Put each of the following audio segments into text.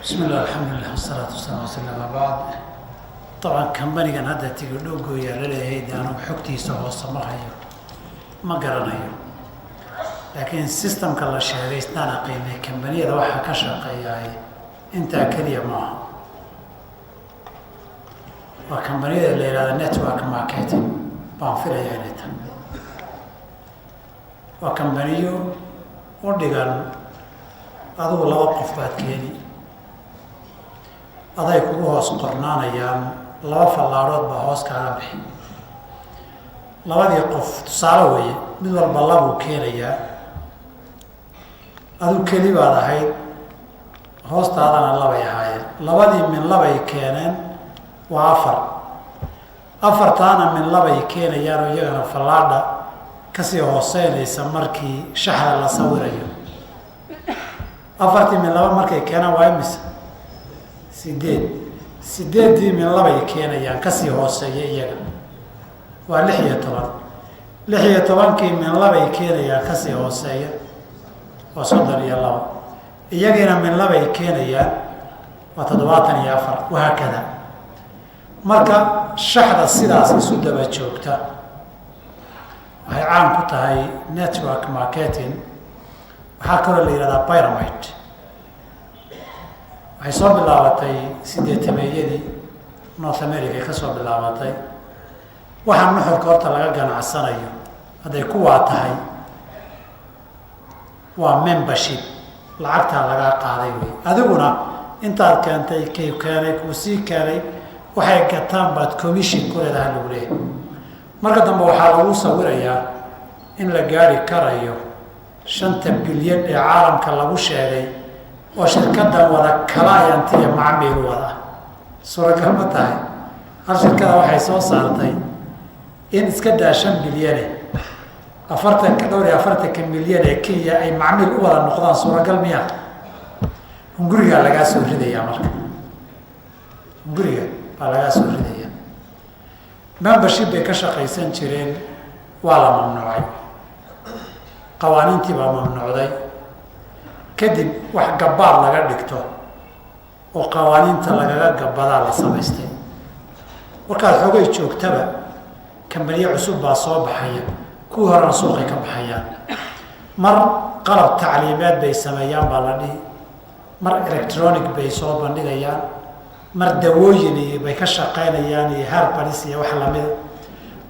بسم الله الحمد لله والصلاة والسلام على رسول الله بعد طبعا كمبانيgan hadda tigidhowgooya la leeyahay daanu xogtiisa hoose ma hayo ma garanayo laakiin systemka la sheegay isna qiimay kambaniyada waxa ka shaqeeyay inta kaliya ma aha waa kambaniyada la yiraahdo network marketing baan filayaa inay tahay waa kambaniyo u dhigan adigu laba qof baad keeni aday kugu hoos qornaanayaan laba fallaarood baa hoos kaaga bixi labadii qof tusaale weeye mid walba labuu keenayaa adu keli baad ahayd hoostaadana labay ahaayeen labadii min labay keeneen waa afartaana min labay keenayaan oo iyagana fallaadha kasii hooseynaysa markii shaxda la sawirayo afartii min laba markay keenaan waa imise sideedii min labay keenayaan kasii hooseeya iyaga waa 16 min labay keenayaan kasii hooseeya waa 32 iyagiina min labay keenayaan waa 74 wahaakada marka shaxda sidaas isu daba joogta waxay caan ku tahay network marketing waxaa kaloo la yidhahdaa pyramid waxay soo bilaabatay 80-meeyadii North America ka soo bilaabatay waxaan nuxurka horta laga ganacsanayo hadday kuwaa tahay waa membership lacagtaa laga qaaday wey adiguna intaad keentay kay keenay kuu sii keenay waxay gataan baad commission ku leedahay lagu leeyahay marka dambe waxaa lagu sawirayaa in la gaari karayo 5 bilyan ee caalamka lagu sheegay oo shirkadan wada client-iyo macmiil wada suuragal ma tahay hal shirkada waxay soo saartay in iska daa 5 bilyan 40 milyan ee Kenya ay macmiil u wada noqdaan suuragal miya hunguriga laga soo ridayaa marka hunguriga baa laga soo ridayaa membership bay ka shaqaysan jireen waa la mamnuucay qawaaniintii baa mamnuucday kadib wax gabaad laga dhigto oo qawaaniinta lagaga gabadaa la samaystay markaad xoogay joogtaba kambaniyo cusub baa soo baxaya kuwii horena suuqay ka baxayaan mar qalab tacliimeed bay sameeyaan baa la dhihi mar electronic bay soo bandhigayaan mar dawooyin bay ka shaqaynayaan iyo herbals iyo wax lamida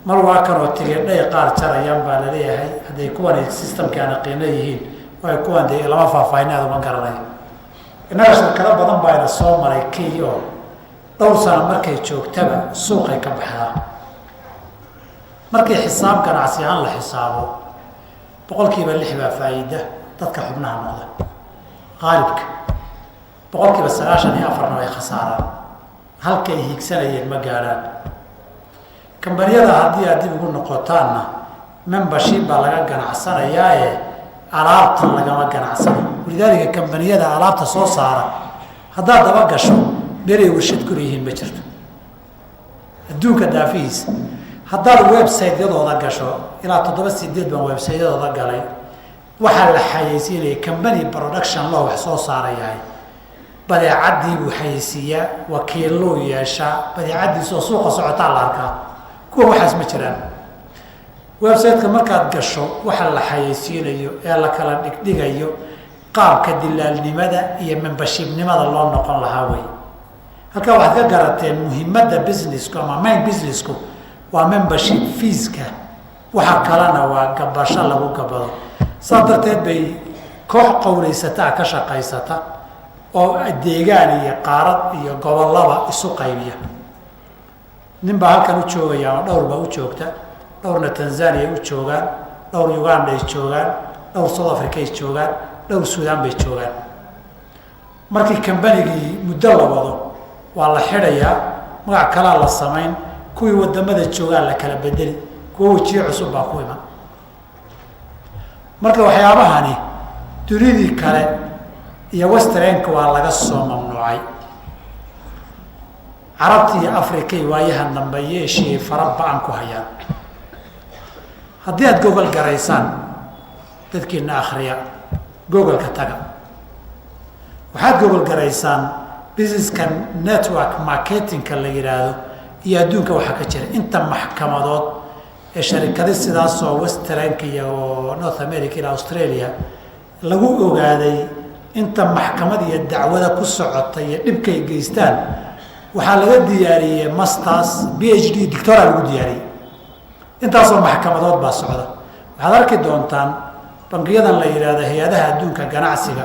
mar waa kanoo tigidhay qaar jarayaan baa la leeyahay hadday kuwan systemkaana qiimo yihiin way kuwan dee lama faahfaahinaad uma garanayo innaga shirkado badan baa ina soo maray Kenya oo dhowr sano markay joogtaba suuqay ka baxdaa markii xisaab ganacsi ahaan la xisaabo 6% baa faa'iida dadka xubnaha noqda qaalibka 94% way khasaaraan halkay higsanayeen ma gaaraan kambaniyada haddii aad dib ugu noqotaanna membership baa laga ganacsanayaa alaabta lagama ganacsano walidaalika kambaniyada alaabta soo saara haddaad daba gasho beray warshad ku leeyihiin ma jirto adduunka daafihiisa haddaad website-yadooda gasho ilaa 7-8 baan website-yadooda galay waxaa la xayeysiinaya company production loo wax soo saarayahay badeecadii buu xayeysiiyaa wakiiluu yeeshaa badeecadiisoo suuqa socotaa la arkaa kuwa waxaas ma jiraan website-ka markaad gasho waxa la xayeysiinayo ee la kala dhigdhigayo qaabka dilaalnimada iyo membership-nimada loo noqon lahaa wey halkaa waxaad ka garateen muhiimadda businessku ama main businessku waa membership feeska waxa kalena waa gabasho lagu gabado saas darteed bay koox qowlaysataa ka shaqaysata oo deegaan iyo qaarad iyo gobollaba isu qaybiya nin baa halkan u joogaya ama dhowr baa u joogta dhowrna Tanzania u joogaan dhowr Uganda ay joogaan dhowr South Africa ay joogaan dhowr Suudaan bay joogaan markii kambanigii muddo la wado waa la xidhayaa magac kala la sameyn kuwii wadamada joogaan la kala bedeli kuwa wajiyo cusub baa ku iman marka waxyaabahani dunidii kale iyo westernka waa laga soo mamnuucay carabta iyo afrika waayahan dambe yeeshii farabaan ku hayaan haddii aad Google garaysaan dadkiina akhriya Google ka taga waxaad Google garaysaan businesska network marketingka la yidhaahdo iyo adduunka waxaa ka jira inta maxkamadood ee sharikado sidaasoo westernka iyo north america iyo australia lagu ogaaday inta maxkamad iyo dacwada ku socota iyo dhibkay geystaan waxaa laga diyaariyey masters PhD doctora lagu diyaariyey intaasoo maxkamadood baa socda waxaad arki doontaan bangiyadan la yidhaahdo hay-adaha adduunka ganacsiga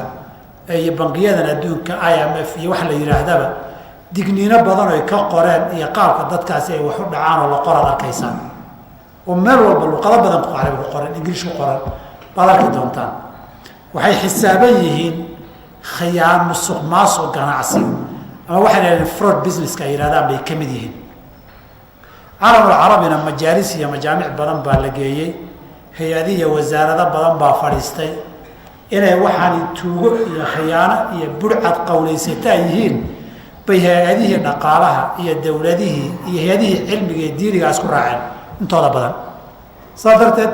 iyo bangiyadan adduunka IMF iyo wax la yidhaahdaba digniino badan oy ka qoreen iyo qaabka dadkaasi ay wax u dhacaan oo la qoraad arkaysaan oo meel walba luqado badan carabi ku qoran ingiriis ku qoran baad arki doontaan waxay xisaaban yihiin khiyaan musuq maasuq ganacsi ama waxay leeyihiin fraud businesska ay yidhahdaan bay ka mid yihiin caalamul carabina majaalis iyo majaamic badan baa la geeyey hay-adihi iyo wasaarado badan baa fadhiistay inay waxaani tuugo iyo khiyaano iyo burcad qowlaysata ay yihiin bay hay-adihii dhaqaalaha iyo dowladihii iyo hay-adihii cilmiga iyo diinigaa isku raaceen intooda badan saas darteed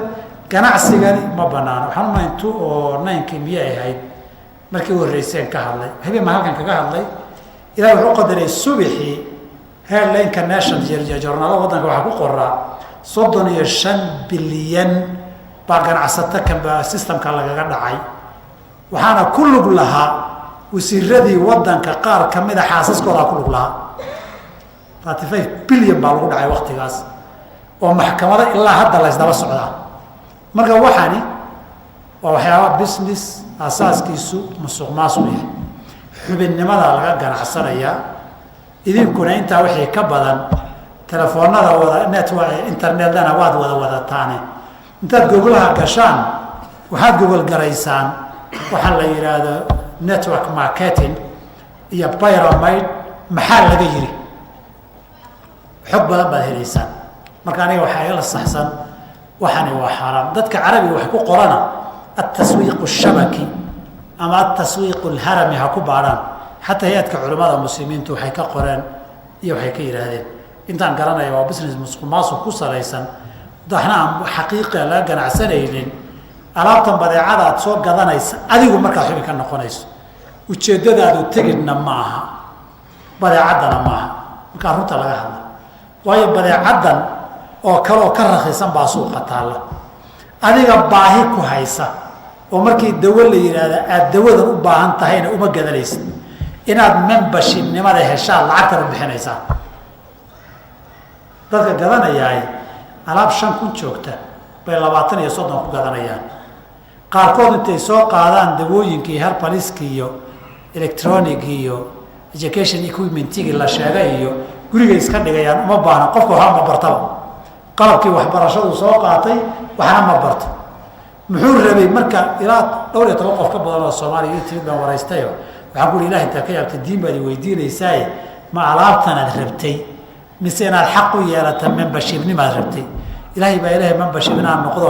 ganacsigani ma banaano waxaan umayn tu oo naynkii miyay ahayd markii u horreyseen ka hadlay habeen ma halkan kaga hadlay ilahi wuxuu qadaray subixii heerlaynka national journalo waddanka waxaa ku qoraa 35 bilyan baa ganacsato kanba systemka lagaga dhacay waxaana ku lug lahaa wasiiradii waddanka qaar ka mid a xaasaskooda ku lug lahaa 35 bilyan baa lagu dhacay waktigaas oo maxkamada ilaa hadda la isdaba socdaa marka waxaani waa waxyaaba business asaaskiisu musuq maasuq yahay xubinnimada laga ganacsanayaa idinkuna intaa wixii ka badan telefoonada wada network internetana waad wada wadataane intaad gogolaha gashaan waxaad gogol garaysaan waxaa la yidhaahdo network marketing iyo pyramid maxaa laga yiri xog badan baad helaysaan marka aniga waxaa ila saxsan waxani waa xaraam dadka carabiga wax ku qorana التسويق الشبكي أما التسويق الهرمي هكو باران حتى هيئتك علماء المسلمين تو حيكا قران iyo waxay ka yiraahdeen intaan garanay waa business musuqmaasuq ku salaysan daxna xaqiiqo la ganacsanaynin alaabtan badeecada aad soo gadanaysa adigu markaa xubin ka noqonayso ujeedadaadu tegidna maaha badeecadana maaha marka runta laga hadlo waayo badeecadan oo kale oo ka raqiisan baa suuqa taala adiga baahi ku haysa oo markii dawo la yiraahdo aad dawada u baahan tahayna uma gadanaysid inaad membership nimada heshaa lacagta u bixinaysaa dadka gadanayay alaab 5 kun joogta bay 20 iyo 30 ku gadanayaan qaarkood intay soo qaadaan dawooyinkii herbaliski iyo electronic iyo education equipment-igi la sheegay iyo guriga iska dhigayaan uma baahna qofku waxa ma bartaba qalabkii waxbarashadu soo qaatay waxna ma barto muxuu rabay marka ilaa dhowr iyo 10 qof ka badan oo Soomaaliya intii baan waraystayo waxaan ku ilaahay inta ka yaabtay diin baad weydiinaysaa ma alaabtan aad rabtay mise inaad xaq u yeelato membership nimaad rabtay ilaahay baa ilaahay membership inaan noqdo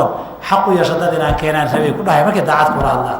xaq u yeesho dad inaan keenaan rabay ku dhahay markii daacad ku hadlaa